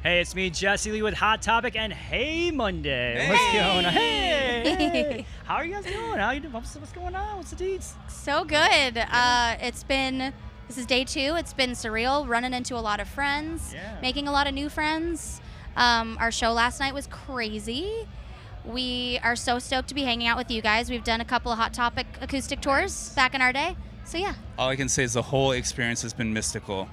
Hey, it's me, Jesse Lee with Hot Topic, and Hey Monday. Hey. What's going on? Hey. How are you guys doing? How you doing? What's going on? What's the deets? So good. This is day 2. It's been surreal, running into a lot of friends, making a lot of new friends. Our show last night was crazy. We are so stoked to be hanging out with you guys. We've done a couple of Hot Topic acoustic tours back in our day. So yeah. All I can say is the whole experience has been mystical.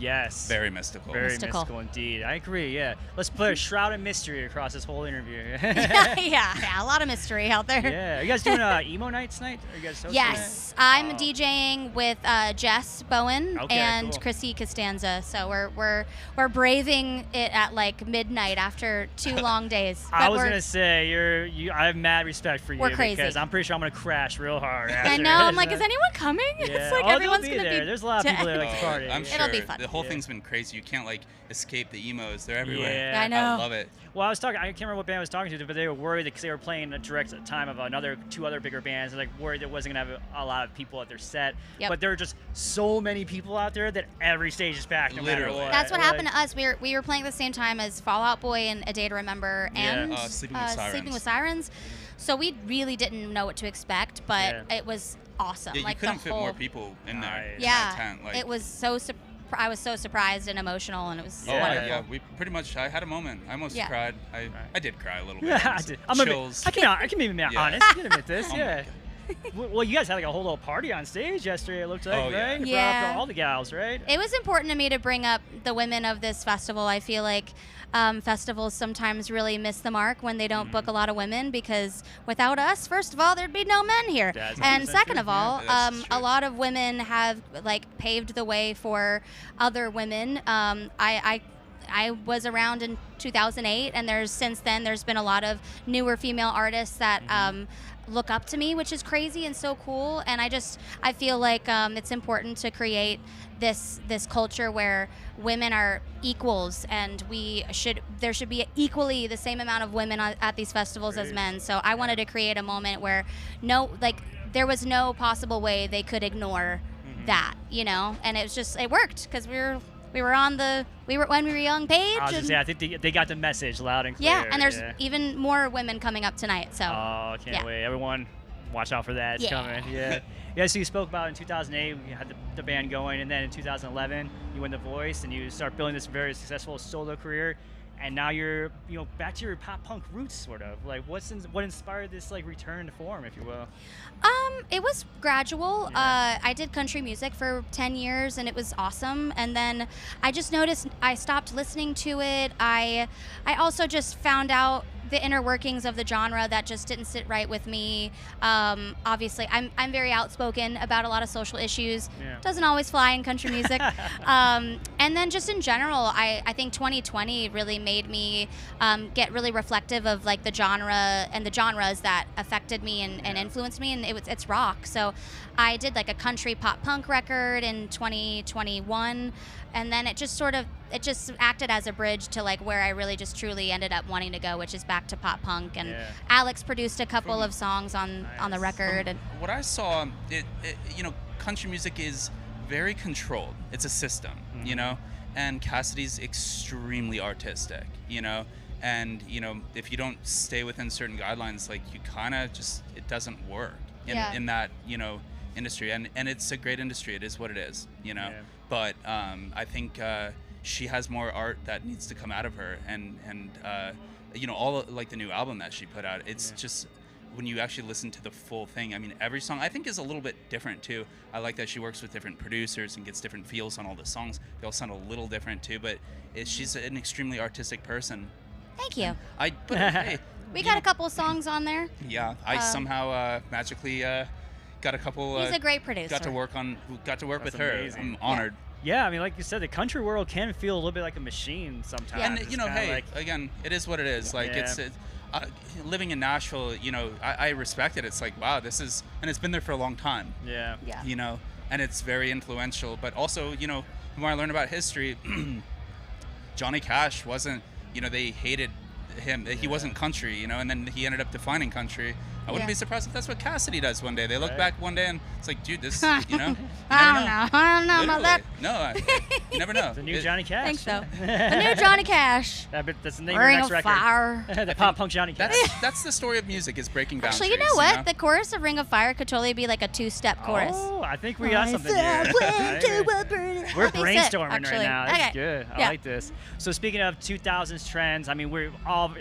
Yes. Very mystical. Very mystical indeed. I agree, yeah. Let's put a shroud of mystery across this whole interview. yeah, a lot of mystery out there. Yeah. Are you guys doing emo nights tonight? Are you guys hosting Yes. I'm DJing with Jess Bowen and cool. Chrissy Costanza. So we're braving it at like midnight after 2 long days. I was gonna say I have mad respect for you crazy. because I'm pretty sure I'm gonna crash real hard. I know. I'm like, is anyone coming? Yeah. It's like they'll everyone's be gonna there. be. There's a lot of people that like to party. I'm sure. It'll be fun. The whole thing's been crazy. You can't like escape the emos. They're everywhere. Yeah. I know. I love it. Well, I can't remember what band I was talking to, but they were worried because they were playing a direct time of 2 other bigger bands. They're like worried there wasn't gonna have a lot of people at their set. Yep. But there are just so many people out there that every stage is packed. No matter Literally. what. That's what happened to us. We were playing at the same time as Fall Out Boy and A Day to Remember and Sleeping with Sirens. So we really didn't know what to expect, but it was awesome. Yeah, like you couldn't the fit whole, more people in there. Nice. In that tent. Like, it was so. I was so surprised and emotional, and it was Yeah. wonderful. yeah. We pretty much. I had a moment. I almost cried. I did cry a little bit. Yeah, I did. Chills. I can be honest. I can admit this. Oh my yeah. Well, you guys had like a whole little party on stage yesterday. It looked like, Oh, yeah. right? You brought up all the gals, right? It was important to me to bring up the women of this festival. I feel like festivals sometimes really miss the mark when they don't book a lot of women, because without us, first of all, there'd be no men here. That's And 100% second true. of all, Yeah, that's a true. lot of women have like paved the way for other women. I was around in 2008, and since then there's been a lot of newer female artists that look up to me, which is crazy and so cool. And I feel like it's important to create this culture where women are equals, and there should be equally the same amount of women at these festivals as men. So I wanted to create a moment where there was no possible way they could ignore that, and it worked because we were on the when we were young page. I was gonna say, I think they got the message loud and clear. Yeah, and there's even more women coming up tonight. So oh, can't wait. Everyone, watch out for that. It's coming. Yeah. Yeah, so you spoke about in 2008, you had the band going, and then in 2011, you win The Voice, and you start building this very successful solo career, and now you're back to your pop punk roots, sort of. Like, what inspired this like return to form, if you will? It was gradual. Yeah. I did country music for 10 years, and it was awesome. And then I just noticed I stopped listening to it. I also just found out the inner workings of the genre that just didn't sit right with me. Obviously, I'm very outspoken about a lot of social issues. Yeah. Doesn't always fly in country music. And then just in general, I think 2020 really made me get really reflective of like the genre and the genres that affected me and influenced me, and it's rock. So I did like a country pop punk record in 2021, and then it just acted as a bridge to like where I really just truly ended up wanting to go, which is back to pop punk. And Alex produced a couple of songs on the record. And what I saw, country music is very controlled. It's a system, and Cassidy's extremely artistic, and if you don't stay within certain guidelines, like you kind of it doesn't work in that industry, and it's a great industry. It is what it is, but I think she has more art that needs to come out of her, and all like the new album that she put out, it's just when you actually listen to the full thing, I mean, every song I think is a little bit different too. I like that she works with different producers and gets different feels on all the songs. They all sound a little different too, but she's an extremely artistic person. thank you. Hey, We got a couple of songs on there. yeah, I somehow magically got a couple. He's a great producer. Got to work with her. amazing. I'm honored. Yeah, I mean, like you said, the country world can feel a little bit like a machine sometimes. And It's hey, kinda like, again, it is what it is. Like it's living in Nashville. I respect it. It's like, wow, this is, and it's been there for a long time. yeah. And it's very influential. But also, the more I learn about history, Johnny Cash wasn't. They hated him. He wasn't country. And then he ended up defining country. I wouldn't be surprised if that's what Cassidy does one day. They look back one day and it's like, dude, this, you know. I don't know about that. No, you never know. The new Johnny Cash. I think so. The new Johnny Cash. That's the name of your Ring next of record. Fire. The pop punk Johnny Cash. That's the story of music, is breaking boundaries. Actually, you know what? The chorus of Ring of Fire could totally be like a 2-step chorus. Oh, I think we got something here. We're brainstorming right now. That's good. I like this. So speaking of 2000s trends, I mean, we're all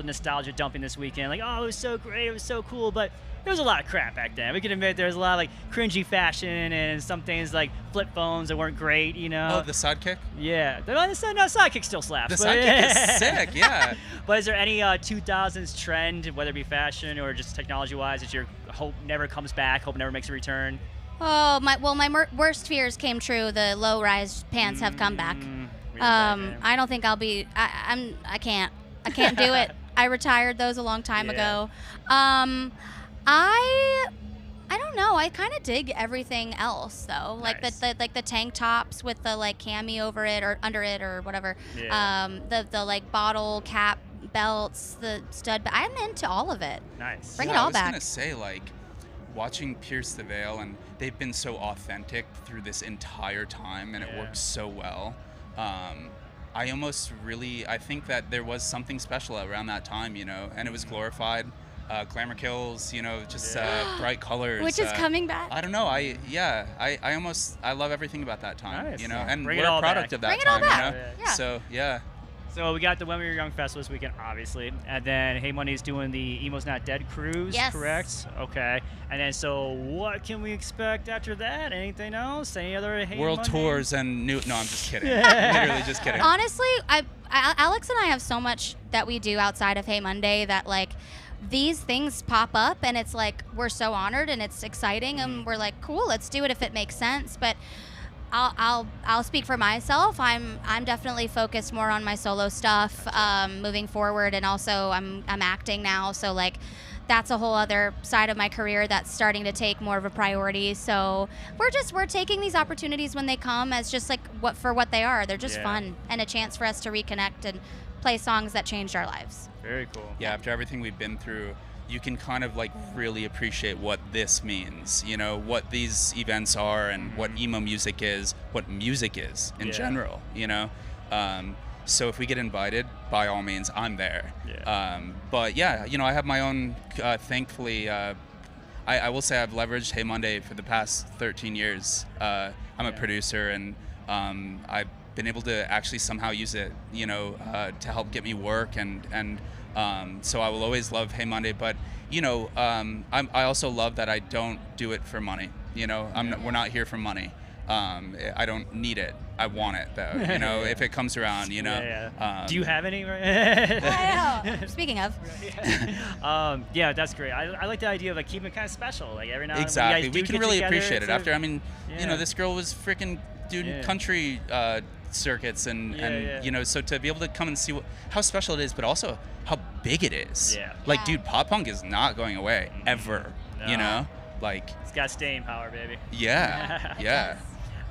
nostalgia dumping this weekend. Like, oh, it was so great, it was so cool, but there was a lot of crap back then. We can admit there was a lot of like cringy fashion and some things like flip phones that weren't great, you know. Oh, the sidekick? Yeah. No, sidekick still slaps. The sidekick is sick, yeah. But is there any 2000s trend, whether it be fashion or just technology-wise, that you hope never comes back, hope never makes a return? Oh, my worst fears came true. The low-rise pants have come back. I don't think I'll be. I can't do it. I retired those a long time ago. I don't know. I kind of dig everything else though. Like the tank tops with the like cami over it or under it or whatever. Yeah. The like bottle cap belts, the stud. I'm into all of it. Nice. Bring it all back. I was gonna say, like, watching Pierce the Veil, and they've been so authentic through this entire time, and it works so well. I almost really, I think that there was something special around that time, you know, and it was glorified. Glamour kills, you know, just bright colors. Which is coming back. I don't know. I love everything about that time, you know, and Bring we're a product of that Bring it all time, back. you know. Yeah. So yeah. So we got the When We Were Young Festival this weekend, obviously, and then Hey Monday's doing the Emo's Not Dead cruise, correct? Okay. And then so what can we expect after that? Anything else? Any other Hey World Monday? tours and new? No, I'm just kidding. Literally just kidding. Honestly, Alex and I have so much that we do outside of Hey Monday that like these things pop up and it's like we're so honored and it's exciting and we're like, cool, let's do it if it makes sense. But I'll speak for myself. I'm definitely focused more on my solo stuff moving forward, and also I'm acting now, so like that's a whole other side of my career that's starting to take more of a priority. So we're taking these opportunities when they come as just like what they are. They're just fun and a chance for us to reconnect and play songs that changed our lives. Very cool. Yeah, after everything we've been through, you can kind of like really appreciate what this means, you know, what these events are and what emo music is, what music is in general, you know. So if we get invited, by all means, I'm there. But yeah, you know, I have my own, thankfully, I will say I've leveraged Hey Monday for the past 13 years. I'm a producer, and I've been able to actually somehow use it, you know, to help get me work, and so I will always love Hey Monday. But you know, I also love that I don't do it for money. You know, we're not here for money. I don't need it. I want it though. You know, if it comes around, you know. Do you have any? I know. Speaking of. Yeah, that's great. I like the idea of like keeping it kind of special. Like every now and then exactly. We can really appreciate it. After, I mean, you know, this girl was freaking doing country circuits and you know, so to be able to come and see how special it is, but also how big it is. Like, dude, pop punk is not going away ever. You know, like it's got staying power, baby. Yeah.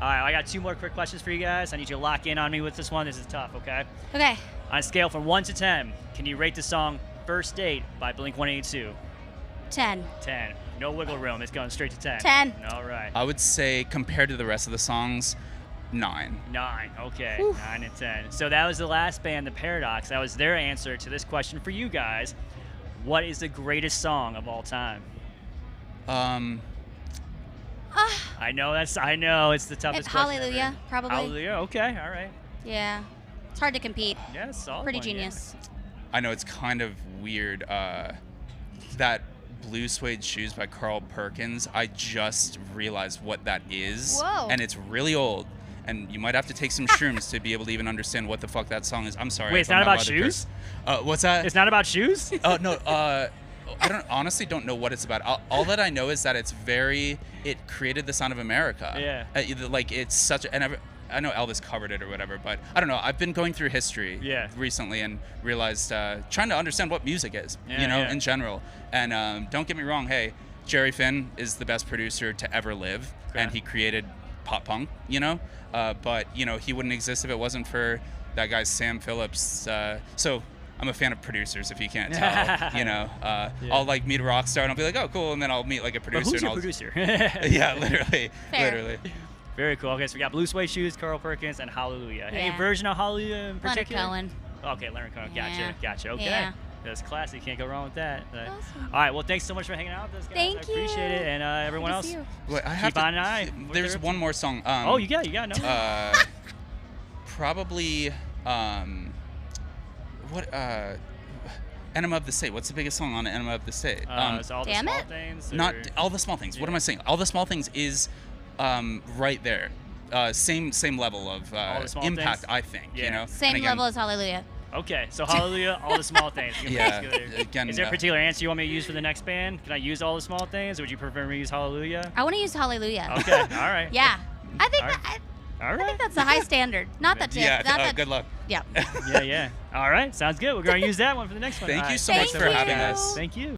All right, I got 2 more quick questions for you guys. I need you to lock in on me with this one. This is tough, okay? Okay. On a scale from 1 to 10, can you rate the song First Date by Blink-182? 10. 10. No wiggle room. It's going straight to 10. 10. All right. I would say compared to the rest of the songs, 9. 9. Okay. 9 and 10. So that was the last band, The Paradox. That was their answer to this question for you guys. What is the greatest song of all time? I know it's the toughest question. Hallelujah, ever. probably. Hallelujah. Okay. All right. Yeah. It's hard to compete. Yeah, solid Pretty one, genius. I know it's kind of weird. That Blue Suede Shoes by Carl Perkins, I just realized what that is. Whoa. And it's really old. And you might have to take some shrooms to be able to even understand what the fuck that song is. I'm sorry. Wait, it's not about shoes? What's that? It's not about shoes? No. I honestly don't know what it's about. All that I know is that it created the sound of America. Yeah. Like it's such, and I know Elvis covered it or whatever, but I don't know. I've been going through history recently and realized trying to understand what music is, in general. And don't get me wrong, hey, Jerry Finn is the best producer to ever live, and he created pop punk, you know. But you know, he wouldn't exist if it wasn't for that guy Sam Phillips. So I'm a fan of producers, if you can't tell. You know, I'll like meet a rock star and I'll be like, oh, cool, and then I'll meet like a producer. Well, who's your and producer? Yeah, literally, Fair. literally. Very cool. Okay, so we got Blue Suede Shoes, Carl Perkins, and Hallelujah. Any Yeah. version of Hallelujah in Leonard particular? Cohen. Okay, Leonard Cohen. Gotcha. Yeah. Gotcha. Okay. Yeah. That's classic. Can't go wrong with that. Awesome. All right. Well, thanks so much for hanging out with us, guys. Thank I appreciate you. it. And everyone Good to else, see you. Wait, I have keep to, on an eye. There's one more song. Oh, you got no. Probably what Enema of the State. What's the biggest song on Enema of the State? So all the Damn small It? things. Not or- All the Small Things. What am I saying? All the Small Things is right there. Same level of All the Small impact, Things? I think. Yeah. You know. Same And again, level as Hallelujah. Okay, so Hallelujah, all the small things. You can Yeah, put together. again, Is there a particular answer you want me to use for the next band? Can I use all the small things, or would you prefer me to use Hallelujah? I want to use Hallelujah. Okay, all right. Yeah. I think All right. I All think right. that's a high standard. Not that Yeah. not that, Good luck. yeah. Yeah. All right, sounds good. We're going to use that one for the next one. Thank All you right. so much Thank for having you. us. Thank you.